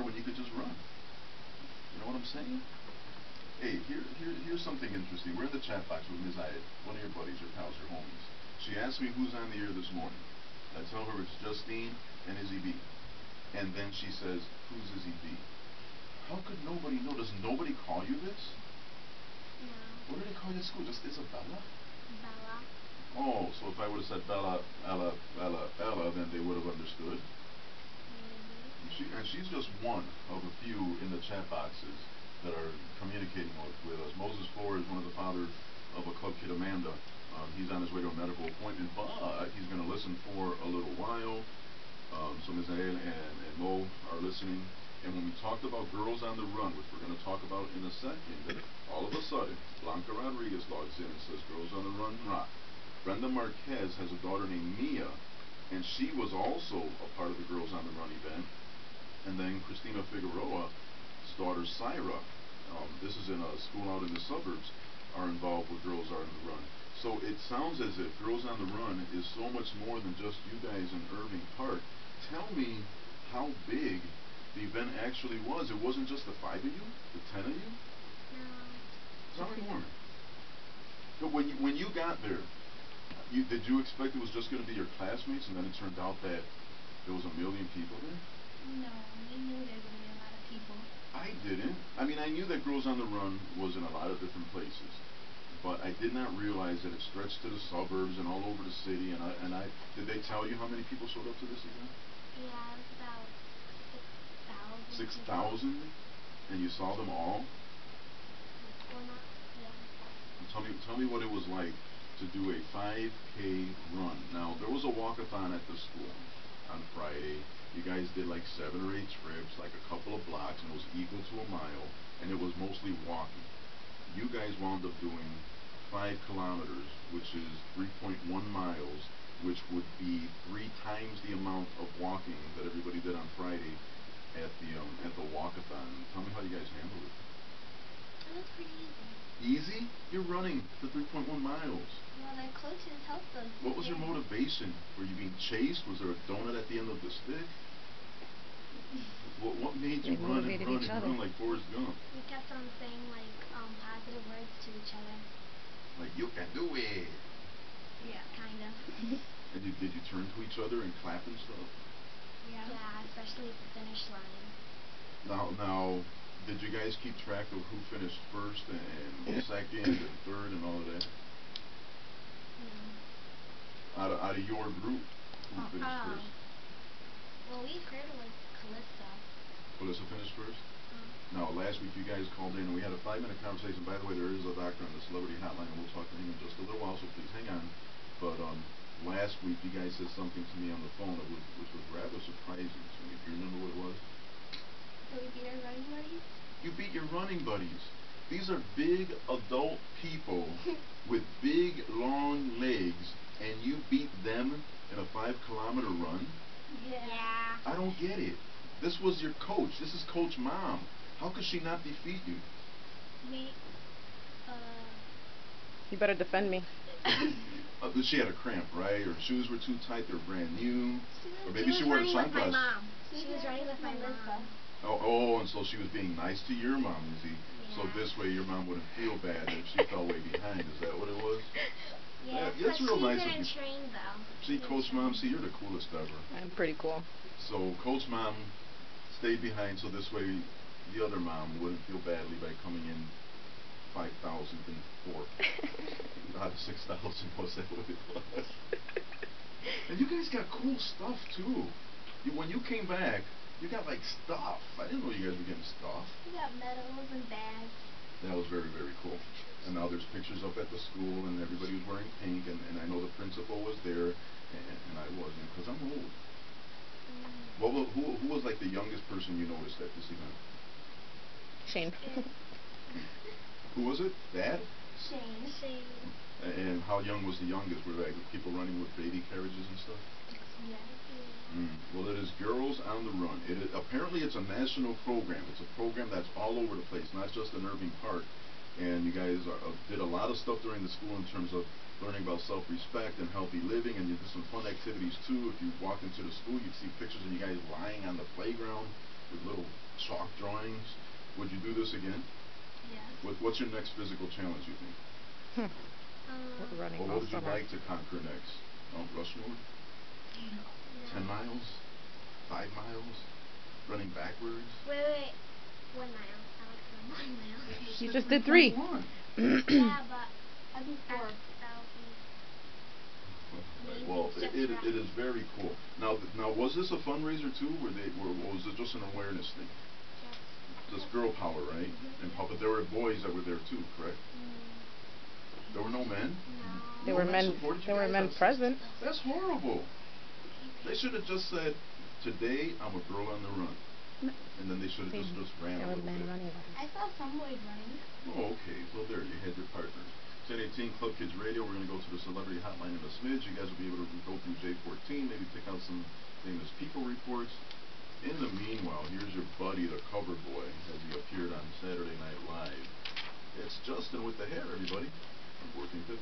car when you could just run? You know what I'm saying? Hey, here's something interesting. We're in the chat box with Ms. Ayed, one of your buddies, your pals, your homies. She asked me who's on the air this morning. I tell her it's Justine and Izzy B. And then she says, who's Izzy B? How could nobody know? Does nobody call you this? No. What do they call you at school? Just Isabella? Bella. Oh, so if I would have said Bella, Ella, Bella, Bella, then they would have understood. Maybe. And she's just one of a few in the chat boxes that are communicating with us. Moses Flores, one of the fathers of a club kid, Amanda. He's on his way to a medical appointment, but he's going to listen for a little while. So Ms. Ayel and Mo are listening. And when we talked about Girls on the Run, which we're going to talk about in a second, all of a sudden, Blanca Rodriguez logs in and says, Girls on the Run rock. Brenda Marquez has a daughter named Mia, and she was also a part of the Girls on the Run event. And then Christina Figueroa's daughter, Syra, this is in a school out in the suburbs, are involved with Girls on the Run. So it sounds as if Girls on the Run is so much more than just you guys in Irving Park. Tell me how big the event actually was. It wasn't just the 5 of you, the 10 of you? No. Tell me more. But when you got there, did you expect it was just going to be your classmates, and then it turned out that there was 1 million people there? No, we knew there were going to be a lot of people. I didn't. I mean, I knew that Girls on the Run was in a lot of different places, but I did not realize that it stretched to the suburbs and all over the city. And I did they tell you how many people showed up to this event? Yeah, it was about 6,000. 6,000, and you saw them all. Well, not, yeah. Tell me what it was like to do a 5K run. Now there was a walkathon at the school on Friday. You guys did like 7 or 8 trips, like a couple of blocks, and it was equal to a mile, and it was mostly walking. You guys wound up doing 5 kilometers, which is 3.1 miles, which would be 3 times the amount of walking that everybody did on Friday at the walkathon. Tell me how you guys handled it. It was pretty easy. Easy? You're running for 3.1 miles. Well, the coaches helped us. What was your motivation? Were you being chased? Was there a donut at the end of the stick? What made you run and run like Forrest Gump? We kept on saying like positive words to each other. Like, you can do it. Yeah, kind of. And did you turn to each other and clap and stuff? Yeah. Yeah, especially at the finish line. Now, did you guys keep track of who finished first and second and third and all of that? No. Out of your group, who finished first? Well, we heard of like Calista. Calista finished first? Now, last week you guys called in and we had a 5-minute conversation. By the way, there is a doctor on the celebrity hotline, and we'll talk to him in just a little while, so please hang on. But last week you guys said something to me on the phone which was rather surprising to me. Do you remember what it was? So we beat our running buddies? You beat your running buddies. These are big adult people with big long legs, and you beat them in a 5-kilometer run? Yeah. I don't get it. This was your coach. This is Coach Mom. How could she not defeat you? You better defend me. She had a cramp, right? Her shoes were too tight. They were brand new. Or maybe she wore the running with my chanclas. mom. She was running with my mom. Oh, and so she was being nice to your mom, Izzy. Yeah. So this way your mom wouldn't feel bad if she fell way behind. Is that what it was? Yeah, that's real nice of she you. didn't train though. See, Coach Mom, see, you're the coolest ever. I'm pretty cool. So Coach Mom stayed behind so this way the other mom wouldn't feel badly by coming in 5,004 out of 6,000. Was that what it was? And you guys got cool stuff too. When you came back, you got like stuff. I didn't know you guys were getting stuff. We got medals and bags. That was very, very cool. And now there's pictures up at the school, and everybody was wearing pink, and I know the principal was there, and I wasn't, because I'm old. Who was like the youngest person you noticed at this event? Shane. Who was it? Dad? Shane. And how young was the youngest? Were like people running with baby carriages and stuff? Yeah. Well, it is Girls on the Run. Apparently it's a national program. It's a program that's all over the place, not just in Irving Park. And you guys did a lot of stuff during the school in terms of learning about self-respect and healthy living, and you did some fun activities too. If you walked into the school, you'd see pictures of you guys lying on the playground with little chalk drawings. Would you do this again? Yes. What's your next physical challenge, you think? We're running Or all what would you summer. like to conquer next? Mount Rushmore? No. 10 miles? 5 miles? Running backwards? Wait. 1 mile. I like to run 1 mile. You just did 3. Yeah, but I do 4. that'll be Right. maybe Well, just it right. is very cool. Now, was this a fundraiser too, or was it just an awareness thing? Just girl power, right? And but there were boys that were there too, correct? There were no men. No. There No were men men. supported you There were guys? men present. That's horrible. They should have just said, "Today I'm a girl on the run," and then they should have just ran There a were little men bit. running with I us. saw some boys running. Oh, okay. So there, you had your partners. 1018 Club Kids Radio. We're going to go to the celebrity hotline in a smidge. You guys will be able to go through J14, maybe pick out some famous people reports. In the meanwhile, here's your buddy, the cover boy, as he appeared on Saturday Night Live. It's Justin with the hair, everybody, on 1450.